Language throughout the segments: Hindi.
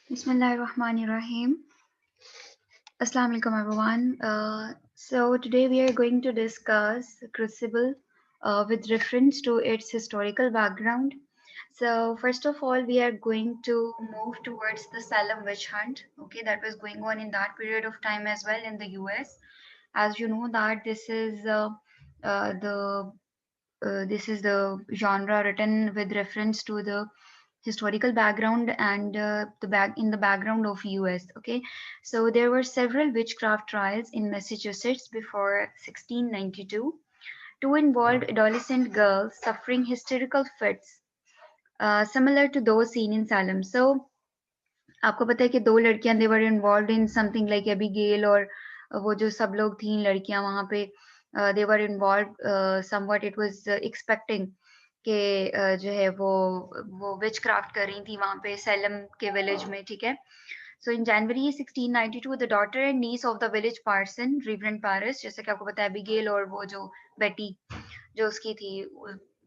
Bismillahirrahmanirrahim. Assalamu alaikum everyone. So today we are going to discuss Crucible with reference to its historical background. So first of all, we are going to move towards the Salem witch hunt. Okay, that was going on in that period of time as well in the U.S. As you know that the this is the genre written with reference to the historical background and the back in the background of US. Okay, so there were several witchcraft trials in Massachusetts before 1692. Two involved adolescent girls suffering hysterical fits, similar to those seen in Salem. So आपको पता है कि दो लड़कियां they were involved in something like Abigail और वो जो सब लोग थीं लड़कियां वहां पे they were involved somewhat it was expecting कि जो है वो विच क्राफ्ट कर रही थी वहां पे सेलम के विलेज में ठीक है. So in January 1692, the daughter and niece of the village parson, Reverend Paris, जैसे कि आपको पता है Abigail और वो जो बेटी जो उसकी थी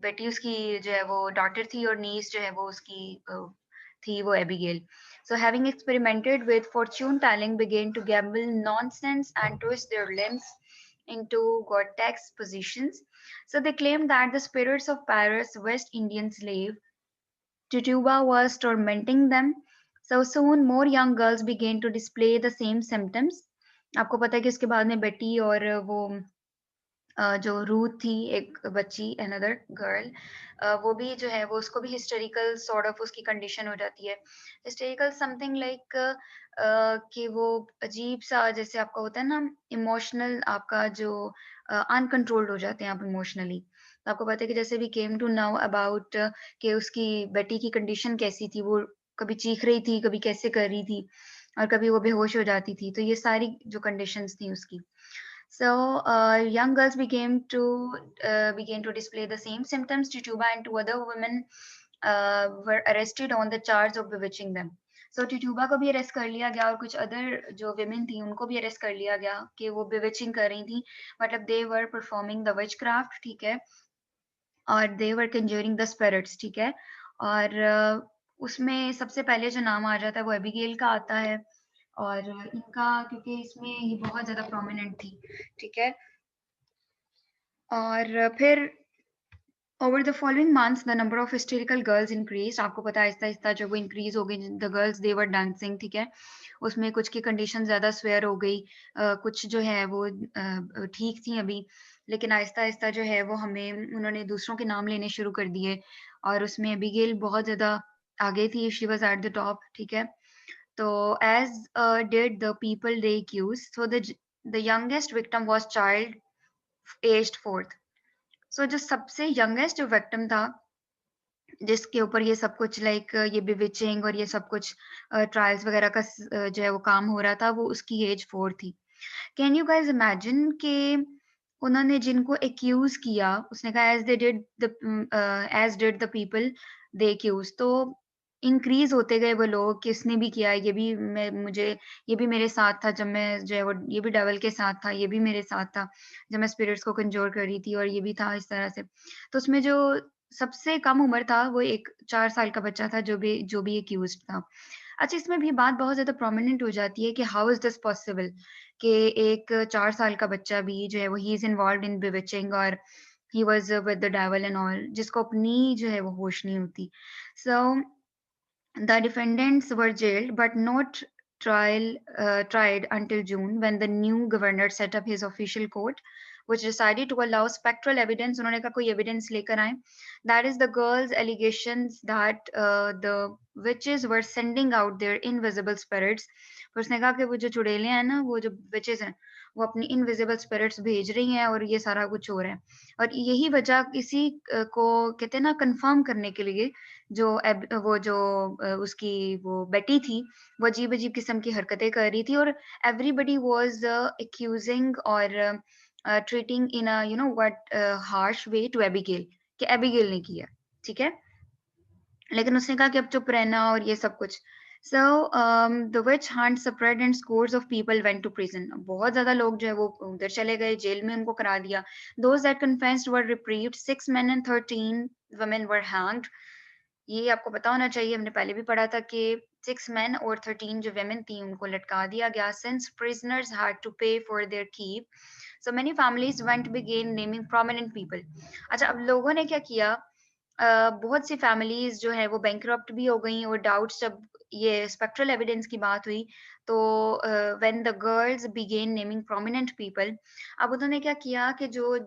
बेटी उसकी जो है वो डॉटर थी और नीस जो है वो उसकी थी वो Abigail. So having experimented with fortune telling began to gamble nonsense and twist their limbs into grotesque positions. So they claimed that the spirits of Paris, West Indian slave Tituba, was tormenting them. So soon more young girls began to display the same symptoms. आपको पता है कि उसके बाद में बेटी और वो जो रूथ थी एक बच्ची अनदर गर्ल वो भी जो है वो उसको भी हिस्टेरिकल सॉर्ट ऑफ उसकी कंडीशन हो जाती है हिस्टेरिकल समथिंग लाइक कि वो अजीब सा जैसे आपका होता है ना इमोशनल आपका जो अनकंट्रोल्ड हो जाते हैं आप इमोशनली तो आपको पता है कि जैसे भी केम टू नाउ अबाउट कि उसकी बेटी की कंडीशन कैसी थी वो कभी चीख रही थी कभी कैसे कर रही थी और कभी वो बेहोश हो जाती थी तो ये सारी जो कंडीशंस थी उसकी. So young girls began to display the same symptoms. Tituba and two other women were arrested on the charge of bewitching them. So Tituba को भी अरेस्ट कर लिया गया और कुछ अदर जो women थी उनको भी अरेस्ट कर लिया गया कि वो bewitching कर रही थी मतलब they were performing the witchcraft ठीक है और they were conjuring the spirits ठीक है और उसमें सबसे पहले जो नाम आ जाता है वो एबिगेल का आता है और इनका क्योंकि इसमें ये बहुत ज़्यादा प्रोमिनेंट थी ठीक है और फिर over the following months the number of hysterical girls increased आपको पता है आहिस्ता आहिस्ता जब वो इंक्रीज हो गई the girls they were dancing ठीक है उसमें कुछ की कंडीशन ज़्यादा स्वेयर हो गई कुछ जो है वो ठीक थी अभी लेकिन आहिस्ता आहिस्ता जो है वो हमें उन्होंने दूसरों के नाम लेने शुरू कर दिए और उसमें एबिगेल बहुत ज़्यादा आगे थी she was at the top ठीक है तो as did the people they accused so the youngest victim was child aged 4th. सो जो सबसे यंगेस्ट जो विक्टिम था जिसके ऊपर ये सब कुछ लाइक ये बिविचिंग और ये सब कुछ ट्रायल्स वगैरह का जो है वो काम हो रहा था वो उसकी एज 4 थी. कैन यू गाइज इमेजिन कि उन्होंने जिनको एक्यूज किया उसने कहा as did the people they accuse तो इंक्रीज होते गए वो लोग कि इसने भी किया ये भी मुझे ये भी मेरे साथ था जब मैं जो है वो ये भी डेवल के साथ था ये भी मेरे साथ था जब मैं स्पिरिट्स को कंजोर कर रही थी और ये भी था इस तरह से तो उसमें जो सबसे कम उम्र था वो एक 4 साल का बच्चा था जो भी एक्यूज्ड था. अच्छा इसमें भी बात बहुत ज़्यादा प्रोमिनेंट हो जाती है कि हाउ इज़ दिस पॉसिबल कि एक 4 साल का बच्चा भी जो है वो ही इज़ इन्वॉल्व्ड इन बिविचिंग और he was with the devil and all जिसको अपनी जो है वो होश नहीं होती. सो the defendants were jailed but not tried until June when the new governor set up his official court, which decided to allow spectral evidence. उन्होंने कहा कोई evidence लेकर आए. That is the girls' allegations that the witches were sending out their invisible spirits. फिर उसने कहा कि वो जो चुड़ैलें हैं ना वो जो witches हैं वो अपनी इनविजिबल स्पिरिट्स भेज रही हैं और ये सारा कुछ हो रहा है और यही वजह इसी को कहते हैं ना कंफर्म करने के लिए वो जो उसकी वो बेटी थी वो अजीब-अजीब किस्म की हरकतें कर रही थी और एवरीबॉडी वाज एक्यूजिंग और treating in a what harsh way to Abigail कि एबिगेल ने किया ठीक है लेकिन उसने कहा कि अब चुप रहना और ये सब कुछ so the witch hunt spread and scores of people went to prison बहुत ज्यादा लोग जो है वो उधर चले गए जेल में उनको करा दिया those that confessed were reprieved 6 men and 13 women were hanged ये आपको पता होना चाहिए, हमने पहले भी पढ़ा था कि 6 मेन और 13 जो वुमेन थी उनको लटका दिया गया since prisoners had to pay for their keep. So many families went began naming prominent people. अच्छा, अब लोगों ने क्या किया, बहुत सी फैमिलीज जो है वो बैंकरप्ट भी हो गई और डाउट्स जब ये स्पेक्ट्रल एविडेंस की बात हुई तो when the girls began naming prominent people, अब उन्होंने क्या किया कि जो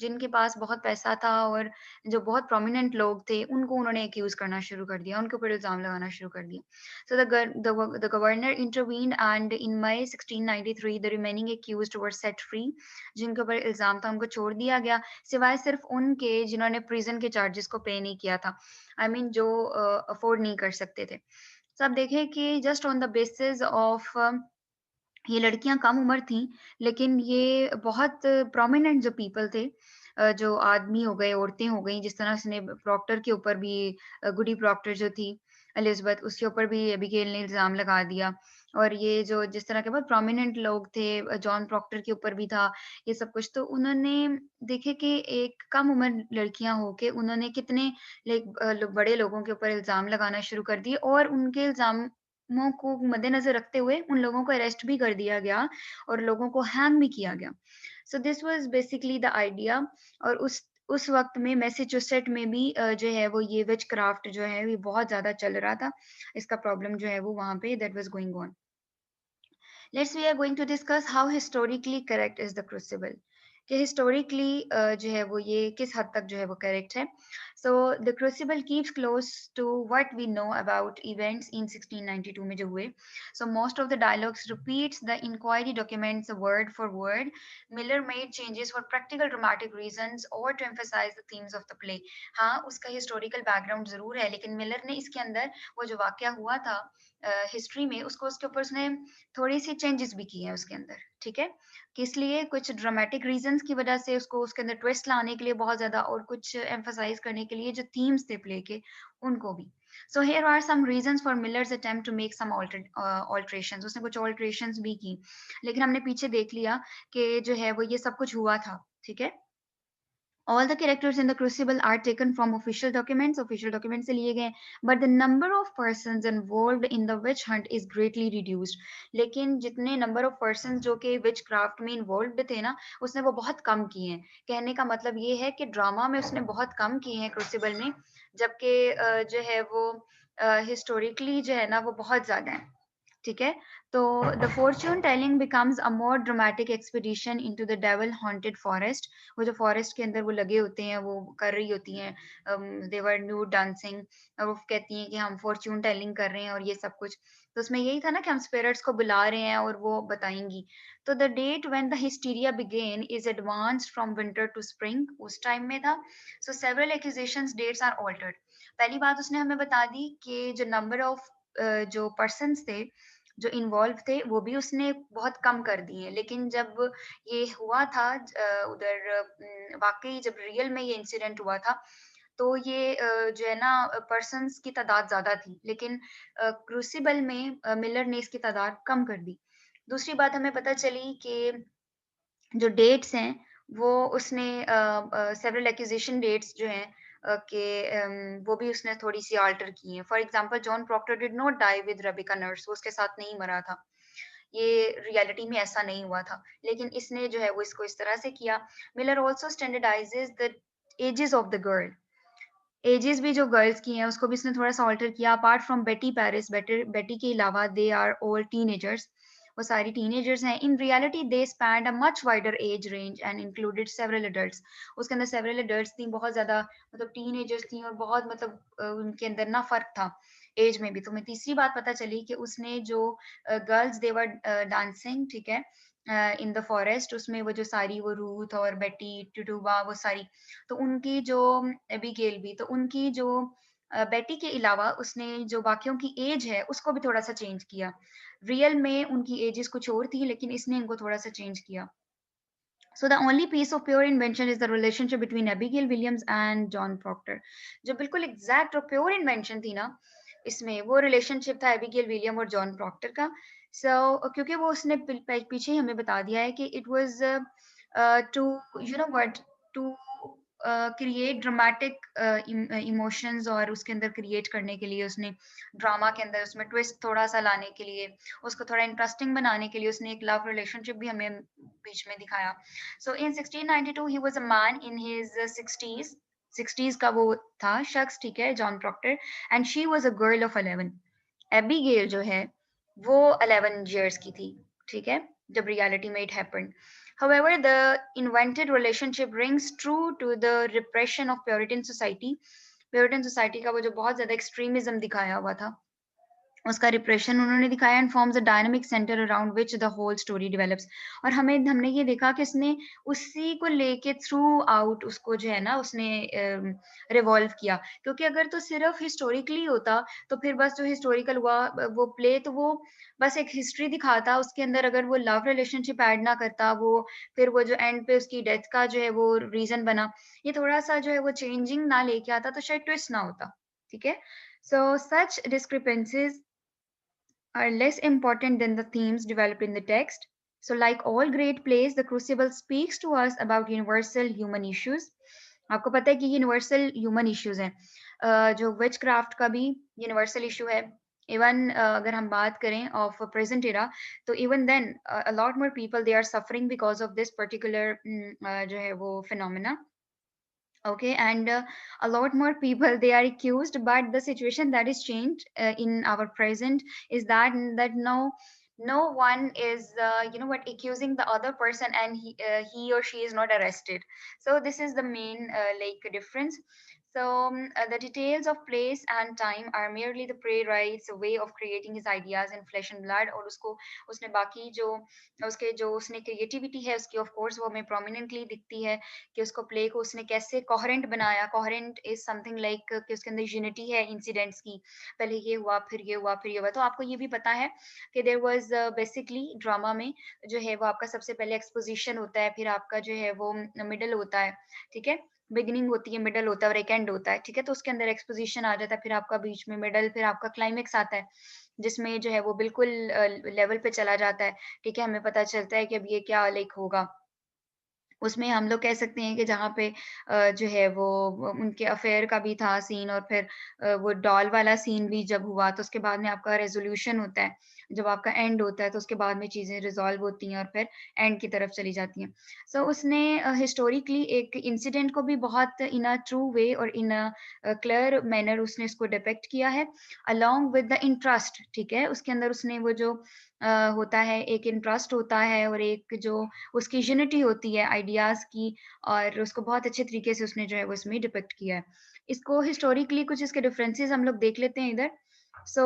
जिनके पास बहुत पैसा था और जो बहुत प्रोमिनेंट लोग थे उनको उन्होंने एक्यूज करना शुरू कर दिया, उनके ऊपर इल्जाम लगाना शुरू कर दिया। So the governor intervened and in May 1693 the remaining accused were set free. जिनके ऊपर इल्जाम था उनको छोड़ दिया गया, सिवाय सिर्फ उनके जिन्होंने प्रिजन के चार्जेस को पे नहीं किया था, आई I मीन mean, जो अफोर्ड नहीं कर सकते थे। तो आप देखें कि just on the basis of ये लड़कियां कम उम्र थी, लेकिन ये बहुत प्रोमिनेंट जो पीपल थे, जो आदमी हो गए, औरतें हो गई, जिस तरह से प्रॉक्टर के ऊपर भी, गुडी प्रॉक्टर जो थी एलिजाबेथ, उसके ऊपर भी एबिगेल ने इल्जाम लगा दिया। और ये जो जिस तरह के बहुत प्रोमिनेंट लोग थे, जॉन प्रॉक्टर के ऊपर भी था ये सब कुछ, तो उन्होंने देखे कि एक कम उम्र लड़कियां होके उन्होंने कितने बड़े लोगों के ऊपर इल्जाम लगाना शुरू कर दिए और उनके इल्जामों को मद्देनजर रखते हुए उन लोगों को अरेस्ट भी कर दिया गया और लोगों को हैंग भी किया गया। So this was basically the idea. और उस वक्त में मैसेच्यूसेट में भी जो है वो ये विच क्राफ्ट जो है ये बहुत ज्यादा चल रहा था, इसका प्रॉब्लम जो है वो वहां पे that was going on. Let's we are going to discuss how historically correct is the crucible, कि हिस्टोरिकली जो है वो ये किस हद तक जो है वो करेक्ट है। So the Crucible keeps close to what we know about events in 1692 में जो हुए। So most of the dialogues repeats the inquiry documents word for word. Miller made changes for practical dramatic reasons और to emphasise the themes of the play. हाँ, उसका हिस्टोरिकल बैकग्राउंड जरूर है, लेकिन मिलर ने इसके अंदर वो जो वाकया हुआ था हिस्ट्री में, उसको उसके ऊपर उसने थोड़ी सी चेंजेस भी की हैं उसके अंदर, ठीक है। किस लिए, कुछ ड्रामेटिक रीजंस की वजह से उसको उसके अंदर ट्विस्ट लाने के लिए बहुत ज्यादा, और कुछ एम्फसाइज करने के लिए जो थीम्स थे प्ले के उनको भी। So here are some reasons for Miller's attempt to make some alterations. उसने कुछ ऑल्टरेशंस भी की, लेकिन हमने पीछे देख लिया कि जो है वो ये सब कुछ हुआ था, ठीक है। All the characters in the Crucible are taken from official documents से लिए गए, but the number of persons involved in the witch hunt is greatly reduced. लेकिन जितने number of persons जो कि witchcraft में involved थे ना, उसने वो बहुत कम किए हैं। कहने का मतलब ये है कि ड्रामा में उसने बहुत कम किए हैं क्रूसिबल में, जबकि जो है वो हिस्टोरिकली जो है ना वो बहुत ज्यादा है, ठीक है। तो the Fortune telling becomes a more dramatic expedition into the devil haunted forest. वो जो फॉरेस्ट के अंदर वो लगे होते हैं, वो कर रही होती हैं देवर न्यू डांसिंग, और वो कहती हैं कि हम फॉर्च्यून टेलिंग कर रहे हैं और ये सब कुछ। तो उसमें यही था ना कि हम स्पिरिट्स को बुला रहे हैं और वो बताएंगी। तो the date when the hysteria began is advanced from winter to spring, उस टाइम में था। So several accusations dates are altered. पहली बात उसने हमें बता दी कि जो नंबर ऑफ जो पर्सन्स थे जो इन्वॉल्व थे वो भी उसने बहुत कम कर दिए। लेकिन जब ये हुआ था उधर वाकई जब रियल में ये इंसिडेंट हुआ था, तो ये जो है ना पर्सन्स की तादाद ज्यादा थी, लेकिन क्रूसिबल में मिलर ने इसकी तादाद कम कर दी। दूसरी बात हमें पता चली कि जो डेट्स हैं वो उसने सेवरल एक्यूजेशन डेट्स जो हैं कि वो भी उसने थोड़ी सी आल्टर की हैं। For example John Proctor did not die with Rebecca Nurse, वो उसके साथ नहीं मरा था, ये रियलिटी में ऐसा नहीं हुआ था, लेकिन इसने जो है वो इसको इस तरह से किया। Miller also standardises the ages of the girl, ages भी जो गर्ल्स की हैं उसको भी इसने थोड़ा सा ऑल्टर किया। अपार्ट फ्रॉम बेटी पेरिस, बेटी के अलावा दे आर ऑल टीनेजर्स, वो सारी टीनेजर्स हैं। In reality they spanned a much wider age range and included several adults. उसके अंदर सेवरल एडल्ट्स थी, बहुत ज्यादा मतलब टीनेजर्स थी, और बहुत मतलब उनके अंदर ना फर्क था एज में भी। तो मैं तीसरी बात पता चली कि उसने जो गर्ल्स देवर डांसिंग, ठीक है, इन द फॉरेस्ट, उसमें वो जो सारी वो रूथ और बेटी टुटुबा वो सारी, तो उनकी जो एबिगेल भी, तो उनकी जो बेटी के अलावा उसने जो बाकियों की एज है उसको भी थोड़ा सा चेंज किया। रियल में उनकी एजेस कुछ और थी, लेकिन इसने इनको थोड़ा सा चेंज किया। So the only piece of pure invention is the relationship between Abigail Williams and John Proctor. जो बिल्कुल एग्जैक्ट और प्योर इन्वेंशन थी ना इसमें, वो रिलेशनशिप था एबिगेल विलियम और जॉन प्रॉक्टर का। क्योंकि वो उसने पीछे ही हमें बता दिया है कि it was to you know what to create dramatic emotions और उसके अंदर क्रिएट करने के लिए उसने ड्रामा के अंदर उसमें ट्विस्ट थोड़ा सा लाने के लिए उसको थोड़ा इंटरेस्टिंग बनाने के लिए उसने एक लव रिलेशनशिप भी हमें बीच में दिखाया. So in 1692 he was a man in his 60s का वो था शख्स, ठीक है, John Proctor, and she was a girl of 11. Abigail जो है वो 11 years की थी, ठीक है, जब रियलिटी में it happened. However, the invented relationship rings true to the repression of Puritan society. Puritan society का वो जो बहुत ज्यादा extremism दिखाया हुआ था, उसका रिप्रेशन उन्होंने दिखाया, and forms a dynamic centre around which the whole story develops. और हमने ये देखा कि इसने उसी को लेके थ्रू आउट उसको जो है ना उसने रिवॉल्व किया. क्योंकि अगर तो सिर्फ हिस्टोरिकली होता तो फिर बस जो हिस्टोरिकल हुआ वो प्ले, तो वो बस एक हिस्ट्री दिखाता, उसके अंदर अगर वो लव रिलेशनशिप ऐड ना करता, वो फिर वो जो एंड पे उसकी डेथ का जो है वो रीजन बना, ये थोड़ा सा जो है वो चेंजिंग ना लेके आता तो शायद ट्विस्ट ना होता, ठीक है. So such discrepancies are less important than the themes developed in the text. So, like all great plays, The Crucible speaks to us about universal human issues. आपको पता है कि यूनिवर्सल ह्यूमन इश्यूज हैं, जो विच क्राफ्ट का भी यूनिवर्सल इशू है. इवन अगर हम बात करें ऑफ प्रेजेंट एरा, तो even then a lot more people they are suffering because of this particular जो है वो phenomena. Okay, and a lot more people they are accused, but the situation that is changed in our present is that no one is what accusing the other person, and he or she is not arrested. So this is the main like difference. So the details of place and time are merely the playwright's way of creating his ideas in flesh and blood. और उसको उसने बाकी जो उसके जो उसने क्रिएटिविटी है उसकी ऑफ कोर्स वो हमें प्रोमिनेंटली दिखती है कि उसको प्ले को उसने कैसे कोहेरेंट बनाया. कोहेरेंट इज समथिंग लाइक कि उसके अंदर यूनिटी है इंसिडेंट्स की, पहले ये हुआ फिर ये हुआ फिर ये हुआ. तो आपको ये भी पता है कि देयर वाज बेसिकली ड्रामा में जो है वो आपका सबसे पहले एक्सपोजिशन होता है, फिर आपका जो है वो मिडल होता है, ठीक है, बिगिनिंग होती है, मिडल होता है और एक एंड होता है, ठीक है. तो उसके अंदर एक्सपोजिशन आ जाता है, फिर आपका बीच में मिडल, फिर आपका क्लाइमेक्स आता है जिसमें जो है वो बिल्कुल लेवल पे चला जाता है, ठीक है. हमें पता चलता है कि अब ये क्या लाइक होगा. उसमें हम लोग कह सकते हैं कि जहाँ पे जो है वो उनके अफेयर का भी था सीन, और फिर वो डॉल वाला सीन भी जब हुआ तो उसके बाद में आपका रेज़ोल्यूशन होता है. जब आपका एंड होता है तो उसके बाद में चीज़ें रिज़ॉल्व होती हैं और फिर एंड की तरफ चली जाती हैं. सो उसने हिस्टोरिकली एक इंसिडेंट को भी बहुत इन अ ट्रू वे और इन अ क्लियर मैनर उसने इसको डिपिक्ट किया है, अलोंग विद द इंटरेस्ट, ठीक है. उसके अंदर उसने वो जो होता है, एक इंटरेस्ट होता है और एक जो उसकी यूनिटी होती है आइडियाज़ की, और उसको बहुत अच्छे तरीके से उसने जो है वो इसमें डिपिक्ट किया है. इसको हिस्टोरिकली कुछ इसके डिफरेंसेस हम लोग देख लेते हैं इधर. So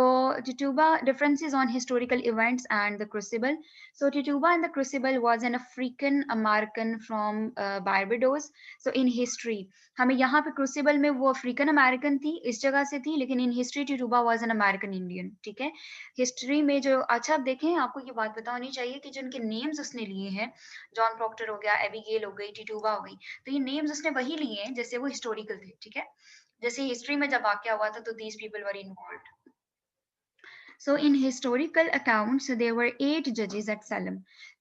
Tituba differences on historical events and the Crucible. So Tituba and the Crucible was an African American from Barbados. So in history, हमें यहाँ पे क्रूसिबल में वो अफ्रीकन अमेरिकन थी, इस जगह से थी, लेकिन in history Tituba was an American Indian, ठीक है. हिस्ट्री में जो अच्छा आप देखें, आपको ये बात पता होनी चाहिए कि जिनके नेम्स उसने लिए हैं, जॉन प्रॉक्टर हो गया, एबिगेल हो गई, टिटूबा हो गई, तो ये नेम्स उसने वही लिए हैं जैसे वो हिस्टोरिकल थे, ठीक है. जैसे हिस्ट्री में जब वाक्य हुआ था तो these people were involve. So in historical accounts there were 8 judges at Salem.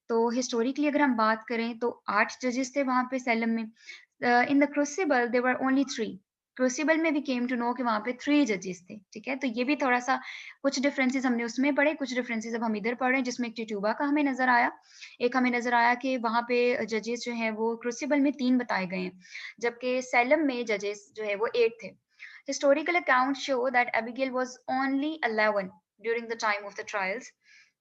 तो historically अगर हम बात करें तो 8 judges थे वहाँ पे सैलम में. In the Crucible there were only 3. Crucible में भी केम टू नो कि वहाँ पे 3 जजेस थे, ठीक है. तो ये भी थोड़ा सा कुछ डिफरेंसेस हमने उसमें पढ़े, कुछ डिफरेंसेस अब हम इधर पढ़ रहे हैं, जिसमें एक टिटूबा का हमें नजर आया. एक हमें नजर आया कि वहाँ पे जजेस जो हैं वो क्रूसिबल में 3 बताए गए हैं, जबकि सैलम में जजेस जो है वो 8 थे. Historical accounts show that Abigail was only 11 during the time of the trials.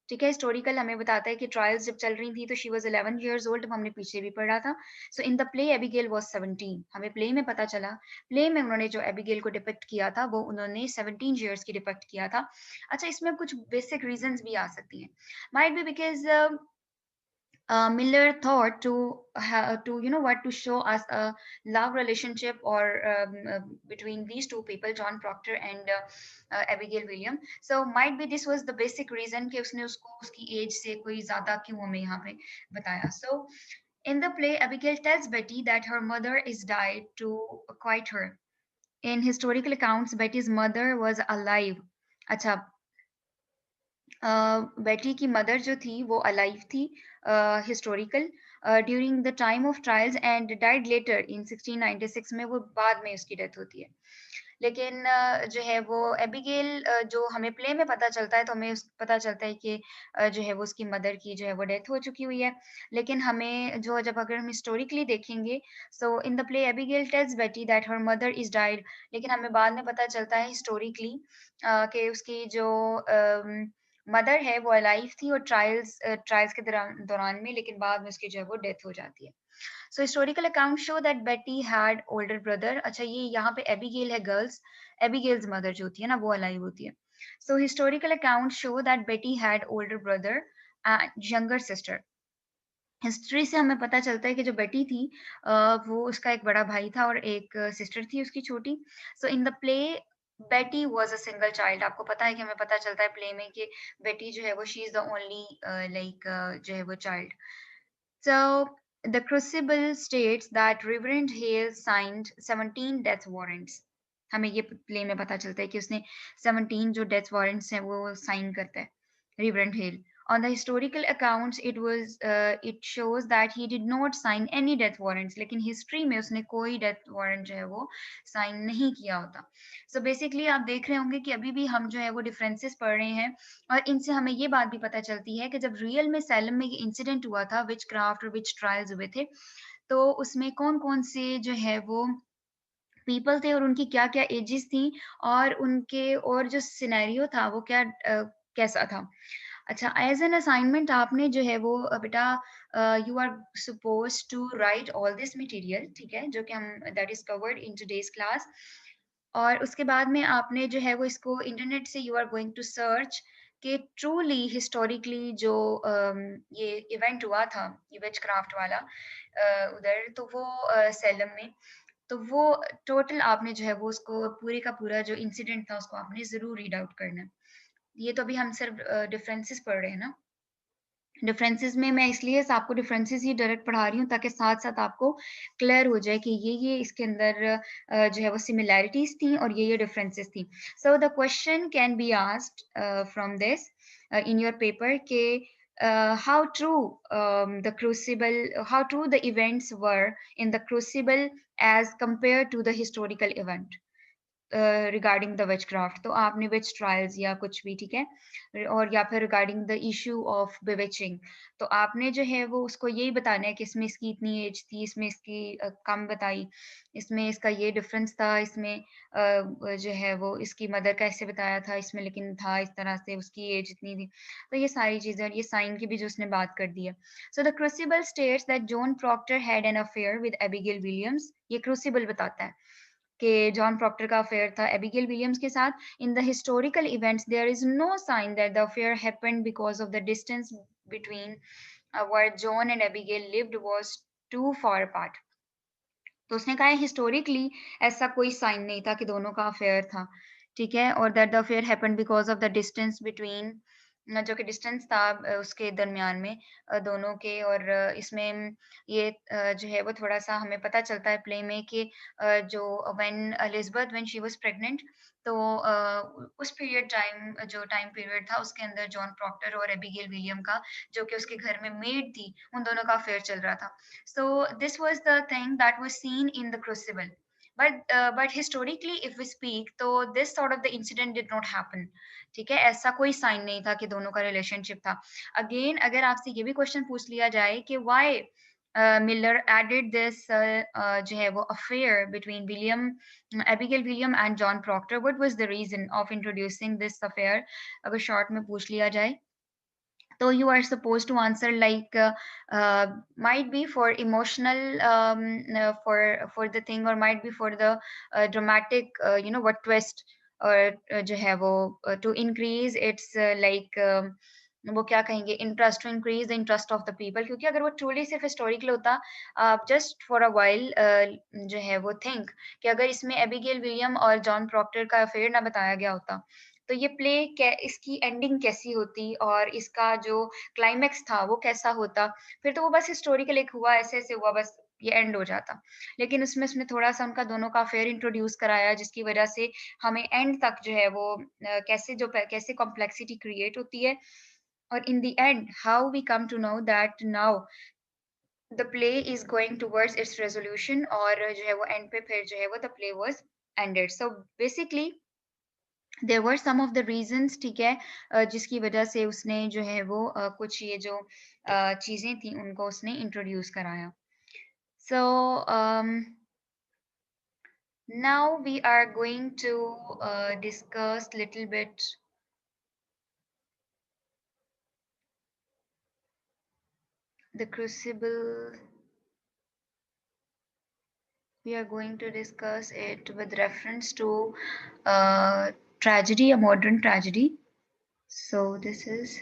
ठीक है, हिस्टोरिकल हमें बताता है कि ट्रायल्स जब चल रही थी तो शी वाज 11 years old. हमने पीछे भी पढ़ा था. So in the play Abigail was 17. हमें प्ले में पता चला, प्ले में उन्होंने जो एबिगेल को डिपिक्ट किया था वो उन्होंने 17 years की डिपिक्ट किया था. अच्छा, इसमें कुछ बेसिक रीजंस भी आ सकती हैं. Might be because Miller thought to to show us a love relationship or between these two people, John Proctor and Abigail William. So might be this was the basic reason कि उसने उसको उसकी एज से कोई ज्यादा क्यों हमें यहाँ पे बताया. So in the play, Abigail tells Betty that her mother is died to quiet her. In historical accounts, Betty's mother was alive. अच्छा, बेटी की मदर जो थी वो अलाइव थी historical, during the time of trials and died later in 1696 में, वो बाद में उसकी डेथ होती है। लेकिन जो है वो एबिगेल, जो हमें प्ले में पता चलता है तो हमें पता चलता है कि जो है वो उसकी मदर की जो है वो डेथ हो चुकी हुई है। लेकिन हमें जो जब अगर हम हिस्टोरिकली देखेंगे, so in the play Abigail tells Betty that her mother is died. लेकिन हमें बाद में पता चलता है हिस्टोरिकली कि उसकी जो मदर है वो अलाइव थी और ट्रायल्स के दौरान में, लेकिन बाद में उसकी जो है वो डेथ हो जाती है। So historical accounts show that Betty had older brother. अच्छा, ये यहाँ पे एबिगेल है गर्ल्स, एबिगेल्स मदर जो होती है ना वो अलाइव होती है। So historical accounts show that Betty had older brother and younger sister. History से हमें पता चलता है कि जो बेटी थी वो उसका एक बड़ा भाई था और एक सिस्टर थी उसकी छोटी। सो इन द प्ले बेटी वाज अ सिंगल चाइल्ड। आपको पता है कि हमें पता चलता है प्ले में कि बेटी जो है वो she is the only like जो है वो child. So the crucible states that Reverend Hale signed 17 death warrants. हमें ये प्ले में पता चलता है कि उसने 17 जो डेथ वारंट्स हैं वो साइन करता है, Reverend Hale. On the historical accounts, it shows that he did not sign any death warrants. लेकिन हिस्ट्री में उसने कोई डेथ वारंट जो है वो साइन नहीं किया होता। सो बेसिकली आप देख रहे होंगे कि अभी भी हम जो है वो डिफरेंसेस पढ़ रहे हैं, और इनसे हमें ये बात भी पता चलती है कि जब रियल में सैलम में ये इंसिडेंट हुआ था, विच क्राफ्ट और विच ट्रायल्स हुए थे, तो उसमें कौन-कौन से जो है वो पीपल थे और उनकी क्या-क्या एजेस थी, और उनके और जो सिनेरियो था वो कैसा था। अच्छा, एज़ एन असाइनमेंट आपने जो है वो बेटा you are supposed to write all this material, ठीक है? जो कि हम that is covered in today's class. और उसके बाद में आपने जो है वो इसको इंटरनेट से you are going to search कि ट्रूली हिस्टोरिकली जो ये इवेंट हुआ था, ये विचक्राफ्ट वाला उधर, तो वो सेलम में, तो वो टोटल आपने जो है वो उसको पूरे का पूरा जो इंसिडेंट था उसको आपने ज़रूर रीड आउट करना है। ये तो अभी हम सिर्फ डिफरेंसेस पढ़ रहे हैं ना। डिफरेंसेस में मैं इसलिए आपको डिफरेंसेस ही डायरेक्ट पढ़ा रही हूँ ताकि साथ-साथ आपको क्लियर हो जाए कि ये इसके अंदर जो है वो सिमिलैरिटीज़ थी और ये डिफरेंसेस थी। So the question can be asked from this in your paper के how true the crucible, how true the events were in the crucible as compared to the historical event regarding the witchcraft. तो आपने विच ट्रायल्स या कुछ भी, ठीक है, और या फिर रिगार्डिंग द इशू ऑफ बिविचिंग, तो आपने जो है वो उसको यही बताना है कि इसमें इसकी इतनी एज थी, इसमें इसकी कम बताई, इसमें इसका ये डिफरेंस था, इसमें जो है वो इसकी मदर का ऐसे बताया था, इसमें लेकिन था इस तरह से, उसकी एज इतनी थी। तो ये सारी चीज़ें, और ये साइन की भी जो उसने बात कर दी है। So the crucible states that John Proctor had an affair with Abigail Williams. ये क्रूसिबल बताता है कि जॉन प्रॉक्टर का अफेयर था एबिगेल विलियम्स के साथ। In the historical events there is no sign that the affair happened because of the distance between where John and Abigail lived was too far apart. तो उसने कहा है हिस्टोरिकली ऐसा कोई साइन नहीं था कि दोनों का अफेयर था, ठीक है, और that the affair happened because of the distance between, जो कि डिस्टेंस था उसके दरमियान में दोनों के। और इसमें ये जो है वो थोड़ा सा हमें पता चलता है प्ले में कि जो when Elizabeth when she was pregnant, तो उस पीरियड टाइम, जो टाइम पीरियड था उसके अंदर जॉन प्रॉक्टर और एबिगेल विलियम का, जो कि उसके घर में मेड थी, उन दोनों का अफेयर चल रहा था। So this was the thing that was seen in the crucible. But historically, if we speak, तो this sort of the incident did not happen. ठीक है, ऐसा कोई साइन नहीं था कि दोनों का रिलेशनशिप था। अगेन अगर आपसे ये भी क्वेश्चन पूछ लिया जाए कि why Miller added this जो है वो affair between Abigail William and John Proctor, what was the reason of introducing this affair? अगर short में पूछ लिया जाए, so you are supposed to answer like might be for emotional for the thing, or might be for the dramatic what twist, और जो है वो to increase its वो क्या कहेंगे, interest, to increase the interest of the people. क्योंकि अगर वो ट्रूली सिर्फ हिस्टोरिकल होता, जस्ट फॉर अ वाइल जो है वो थिंक कि अगर इसमें एबिगेल विलियम और जॉन प्रॉक्टर का अफेयर ना बताया गया होता, तो ये प्ले इसकी एंडिंग कैसी होती और इसका जो क्लाइमेक्स था वो कैसा होता। फिर तो वो बस हिस्टोरिकल एक हुआ, ऐसे-ऐसे हुआ, बस ये एंड हो जाता। लेकिन उसमें उसने थोड़ा-सा उनका दोनों का अफेयर इंट्रोड्यूस कराया, जिसकी वजह से हमें एंड तक जो है वो कैसे कॉम्प्लेक्सिटी क्रिएट होती है, और in the end how we come to know that now the play is going towards its resolution, और जो है वो end पे फिर जो है वो the play was ended. So basically there were some of the reasons, ठीक है, जिसकी वजह से उसने जो है वो कुछ ये जो चीजें थी उनको उसने इंट्रोड्यूस कराया. So now we are going to discuss little bit the crucible. We are going to discuss it with reference to tragedy, a modern tragedy. So this is.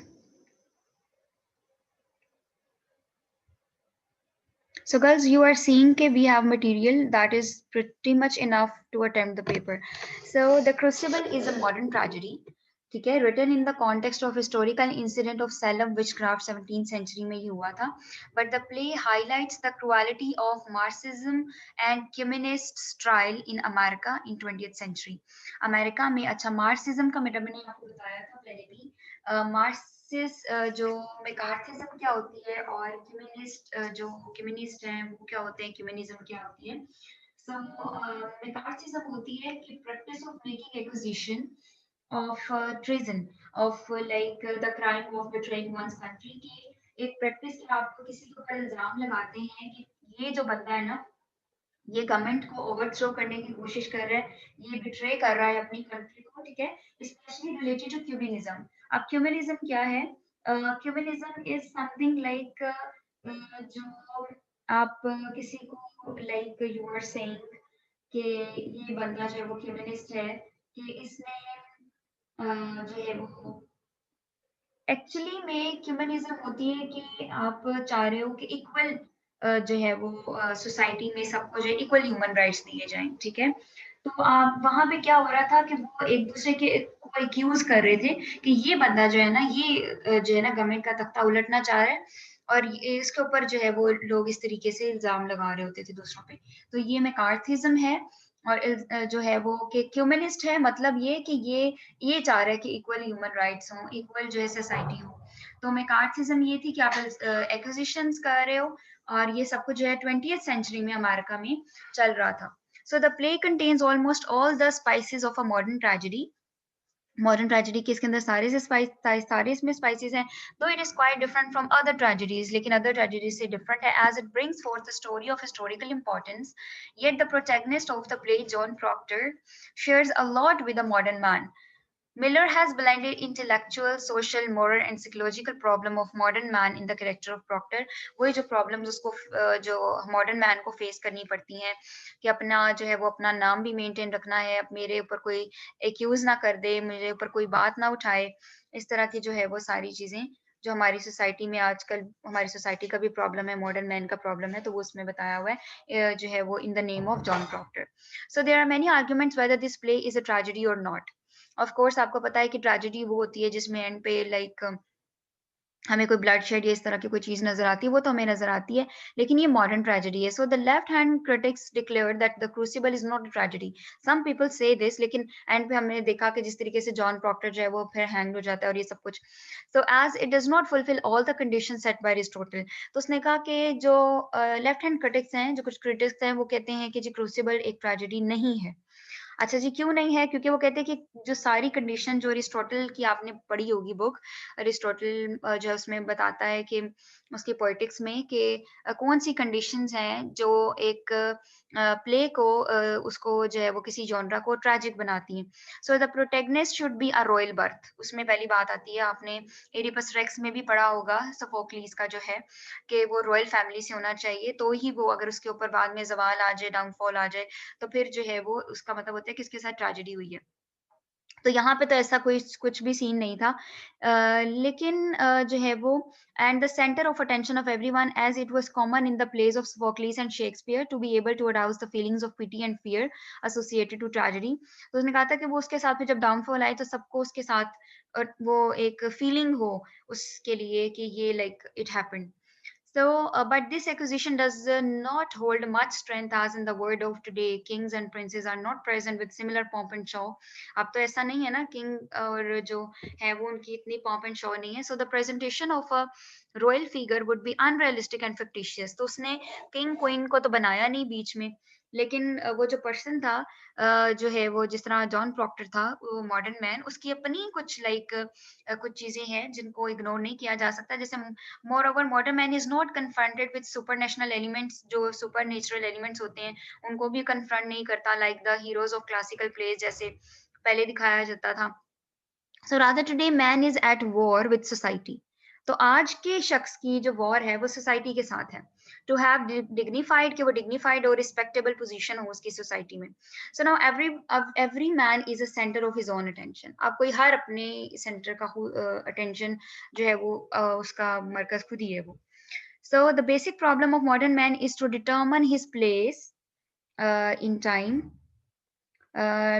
So girls, you are seeing that we have material that is pretty much enough to attempt the paper. So The Crucible is a modern tragedy, ठीक है, written in the context of historical incident of Salem witchcraft 17th century में ही हुआ था. But the play highlights the cruelty of Marxism and communist trial in America in 20th century. America में, अच्छा मार्क्सिज्म का मतलब मैंने आपको बताया था पहले भी, मार्क्सिस्ट जो मैकार्थिज्म क्या होती है और क्यूमिनिस्ट जो क्यूमिनिस्ट हैं वो क्या होते हैं, क्यूमिनिज्म क्या होती है. सो मैकार्थिज्म होती है कि practice of making acquisition of treason, of like the crime of betraying one's country, की एक प्रैक्टिस कि आपको किसी के ऊपर इल्जाम लगाते हैं कि ये जो बंदा है ना, ये गवर्नमेंट को ओवरथ्रो करने की कोशिश कर रहा है, ये बिट्रे कर रहा है अपनी कंट्री को, ठीक है, स्पेशली रिलेटेड टू क्यूबिनिज्म. अब क्यूबिनिज्म क्या है? क्यूबिनिज्म इज समथिंग लाइक जो आप किसी को लाइक यू आर सेइंग कि ये बंदा जो है वो क्यूबिनिस्ट है, कि इसने जो है वो एक्चुअली में क्यूमनिज्म होती है कि आप चाह रहे हो कि इक्वल जो है वो सोसाइटी में सबको जो है इक्वल ह्यूमन राइट्स दिए जाएं, ठीक है. तो वहां पे क्या हो रहा था कि वो एक दूसरे के को एक्यूज कर रहे थे कि ये बंदा जो है ना, ये जो है ना गवर्नमेंट का तख्ता उलटना चाह रहा है, और इसके ऊपर जो है वो लोग इस तरीके से इल्जाम लगा रहे होते थे दूसरों पे. तो ये मैकार्थिज्म है. और जो है वो कि क्यूमनिस्ट है, मतलब ये कि ये चाह रहा है कि इक्वल ह्यूमन राइट्स हों, इक्वल जो है सोसाइटी हो. तो मैकार्थिज्म ये थी कि आप एक्विजिशंस कर रहे हो, और ये सब कुछ जो है 20th सेंचुरी में अमेरिका में चल रहा था. So the play contains almost all the spices of a modern tragedy. Modern tragedy के इसके अंदर सारे से सारे इसमें स्पाइसेस हैं. Though it is quite different from other tragedies, लेकिन अदर ट्रेजेडीज से डिफरेंट है as it brings forth the story of historical importance. Yet the protagonist of the play John Proctor shares a lot with the modern man. Miller has blended intellectual, social, moral and psychological problem of modern man in the character of Proctor. वही जो problems उसको जो modern man को face करनी पड़ती हैं कि अपना जो है वो अपना नाम भी maintain रखना है, अब मेरे ऊपर कोई accuse ना कर दे, मेरे ऊपर कोई बात ना उठाए, इस तरह की जो है वो सारी चीजें जो हमारी सोसाइटी में आजकल, हमारी सोसाइटी का भी प्रॉब्लम है, मॉडर्न मैन का प्रॉब्लम है, तो वो उसमें बताया हुआ है जो है वो in the name of John Proctor. So there are many arguments whether this play is a tragedy और नॉट. ऑफ कोर्स आपको पता है कि ट्रेजेडी वो होती है जिसमें एंड पे लाइक हमें कोई ब्लड शेड या इस तरह की कोई चीज नजर आती है, वो तो हमें नजर आती है, लेकिन ये मॉडर्न ट्रेजेडी है. So the left hand critics declared that the Crucible is not a tragedy. Some people say this, लेकिन एंड पे हमने देखा कि जिस तरीके से जॉन प्रॉक्टर जो है वो फिर हैंग हो जाता है और ये सब कुछ. So as it does not fulfil all the condition set by Aristotle. तो उसने कहा कि जो लेफ्ट हैंड क्रिटिक्स हैं, जो कुछ क्रिटिक्स हैं, वो कहते हैं कि जी क्रूसिबल एक ट्रेजेडी नहीं है. अच्छा जी, क्यों नहीं है? क्योंकि वो कहते हैं कि जो सारी कंडीशन जो अरिस्टोटल की आपने पढ़ी होगी बुक, अरिस्टोटल जो है उसमें बताता है कि उसकी पोएटिक्स में कि कौन सी कंडीशंस हैं जो एक प्ले को उसको जो है वो किसी जॉनरा को ट्रेजिक बनाती हैं. So the protagonist should be a royal birth. उसमें पहली बात आती है, आपने एडिपस रेक्स में भी पढ़ा होगा सोफोक्लीज का जो है, कि वो रॉयल फैमिली से होना चाहिए, तो ही वो अगर उसके ऊपर बाद में ज़वाल आ जाए, डाउनफॉल आ जाए, तो फिर जो है वो उसका मतलब होता है कि इसके साथ ट्रेजेडी हुई है. तो यहाँ पे तो ऐसा कोई कुछ भी सीन नहीं था. लेकिन जो है वो and the centre of attention of everyone as it was common in the place of Sophocles and Shakespeare to be able to arouse the feelings of pity and fear associated to tragedy. तो उसने कहा था कि वो उसके साथ में जब डाउनफॉल आए तो सबको उसके साथ वो एक फीलिंग हो उसके लिए कि ये like it happened. So, but this accusation does not hold much strength as in the word of today. Kings and princes are not present with similar pomp and show. अब तो ऐसा नहीं है ना, king और जो है वो उनकी इतनी pomp and show नहीं है. So the presentation of a royal figure would be unrealistic and fictitious. तो उसने king queen को तो बनाया नहीं बीच में, लेकिन वो जो पर्सन था जो है वो जिस तरह जॉन प्रॉक्टर था वो मॉडर्न मैन, उसकी अपनी कुछ कुछ चीजें हैं जिनको इग्नोर नहीं किया जा सकता. जैसे moreover modern man is not confronted with supernatural elements, जो supernatural elements होते हैं उनको भी confront नहीं करता like the heroes of classical plays जैसे पहले दिखाया जाता था. So rather today man is at war with society. तो आज के शख्स की जो वॉर है वो सोसाइटी के साथ है. टू हैव डिग्निफाइड, कि वो डिग्निफाइड और रिस्पेक्टेबल पोजीशन हो उसकी सोसाइटी में. So now every man is a centre of his own attention. आप कोई हर अपने सेंटर का अटेंशन जो है वो उसका मरकज खुद ही है वो. So the basic problem of modern man is to determine his place in time,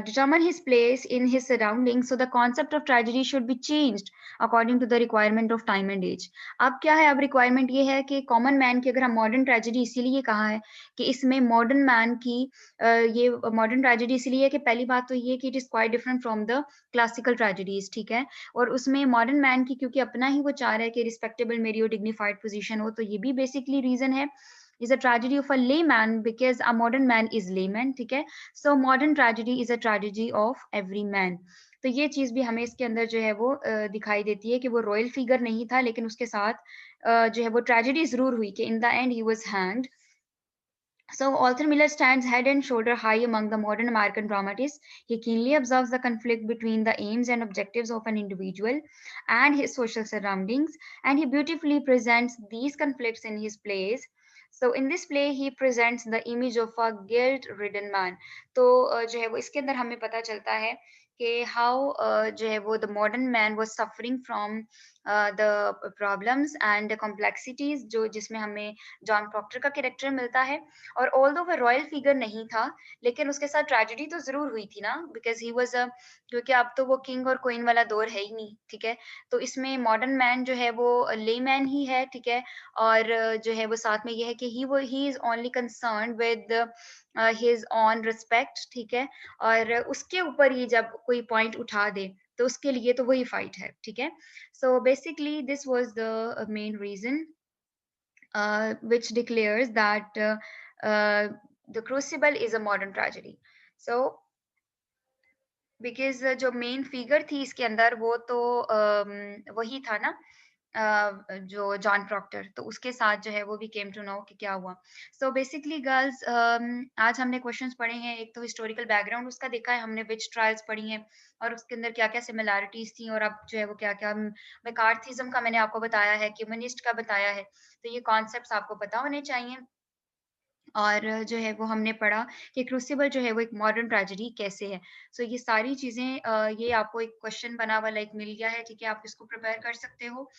determine his place in his surroundings. So the concept of tragedy should be changed according to the requirement of time and age. अब क्या है, अब रिक्वायरमेंट ये है कि कॉमन मैन की, अगर हम मॉडर्न ट्रेजेडी इसीलिए कहा है कि इसमें मॉडर्न मैन की ये मॉडर्न ट्रेजेडी इसलिए है कि पहली बात तो ये कि it is quite different from the classical tragedies, ठीक है. और उसमें मॉडर्न मैन की क्योंकि अपना ही वो चाह रहा है कि रिस्पेक्टेबल मेरी और डिग्निफाइड पोजीशन हो, तो ये भी बेसिकली रीजन है. is a tragedy of a layman because a modern man is layman, ठीक है. So modern tragedy is a tragedy of every man. तो ये चीज भी हमें इसके अंदर जो है वो दिखाई देती है कि वो रॉयल फिगर नहीं था, लेकिन उसके साथ जो है वो ट्रेजेडी जरूर हुई कि इन the and he was hanged. So Arthur Miller stands head and shoulder high among the modern American dramatists. He keenly observes the conflict between the aims and objectives of an individual and his social surroundings, and he beautifully presents these conflicts in his plays. So in this play, he presents the image of a guilt-ridden man. तो जो है वो इसके अंदर हमें पता चलता है कि how जो है वो the modern man was suffering from the problems and the complexities, जो जिसमें हमें जॉन प्रॉक्टर का कैरेक्टर मिलता है. और ऑल दो वो रॉयल फिगर नहीं था, लेकिन उसके साथ ट्रेजेडी तो जरूर हुई थी ना, बिकॉज ही वाज क्योंकि अब तो वो किंग और क्वीन वाला दौर है ही नहीं, ठीक है. तो इसमें मॉडर्न मैन जो है वो ले मैन ही है, ठीक है. और जो है वो साथ में ये है कि he is only concern with his on respect, ठीक है. और उसके ऊपर ही जब कोई पॉइंट उठा दे तो उसके लिए तो वही फाइट है, ठीक है. So basically this was the main reason which declares that the Crucible is a modern tragedy. So, because जो मेन फिगर थी इसके अंदर वो तो वही था ना, जो जॉन प्रॉक्टर, तो उसके साथ जो है वो भी केम टू नो कि क्या हुआ. सो बेसिकली गर्ल्स, आज हमने क्वेश्चंस पढ़े हैं. एक तो हिस्टोरिकल बैकग्राउंड उसका देखा है हमने, विच ट्रायल्स पढ़ी हैं और उसके अंदर क्या क्या सिमिलैरिटीज थी, और अब जो है वो क्या क्या मैकार्थीज्म का मैंने आपको बताया है, ह्यूमनिस्ट का बताया है. तो ये कॉन्सेप्ट्स आपको पता होने चाहिए. और जो है वो हमने पढ़ा कि क्रूसिबल जो है वो एक मॉडर्न ट्रेजेडी कैसे है. सो ये सारी चीज़ें ये आपको एक क्वेश्चन बना हुआ लाइक मिल गया है, ठीक है. आप इसको प्रिपेयर कर सकते हो.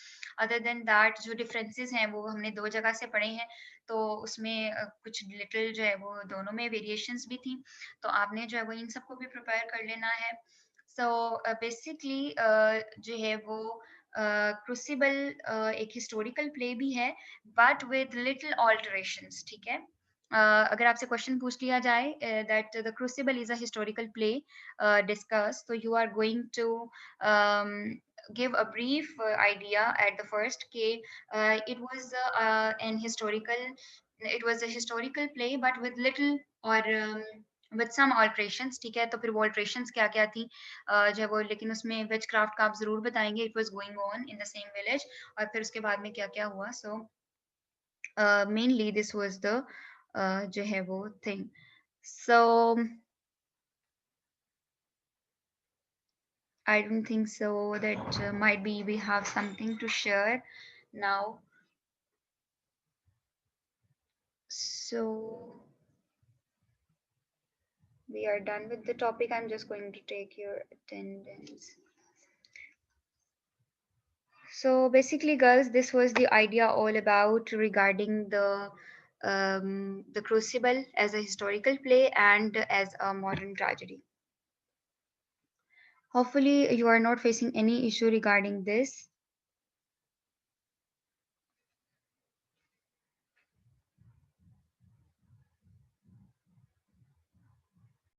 अदर देन दैट जो डिफरेंसेस हैं वो हमने 2 जगह से पढ़े हैं, तो उसमें कुछ लिटिल जो है वो दोनों में वेरिएशंस भी थी, तो आपने जो है वो इन सबको भी प्रिपेयर कर लेना है. सो बेसिकली जो है वो क्रूसिबल एक हिस्टोरिकल प्ले भी है बट विद लिटिल ऑल्टरेशंस, ठीक है. अगर आपसे क्वेश्चन पूछ लिया जाए that the Crucible is a historical play discuss, तो you are going to give a brief idea at the first कि it was an historical it was a historical play but with little or with some alterations, ठीक है. तो फिर वो alterations क्या क्या थी जो है वो, लेकिन उसमें वेज क्राफ्ट का आप जरूर बताएंगे. It was going on in the same village, और फिर उसके बाद में क्या क्या हुआ. So mainly this was the जो है वो thing. So I don't think so that might be we have something to share now. So we are done with the topic. I'm just going to take your attendance. So basically, girls, this was the idea all about regarding the Crucible as a historical play and as a modern tragedy. Hopefully, you are not facing any issue regarding this.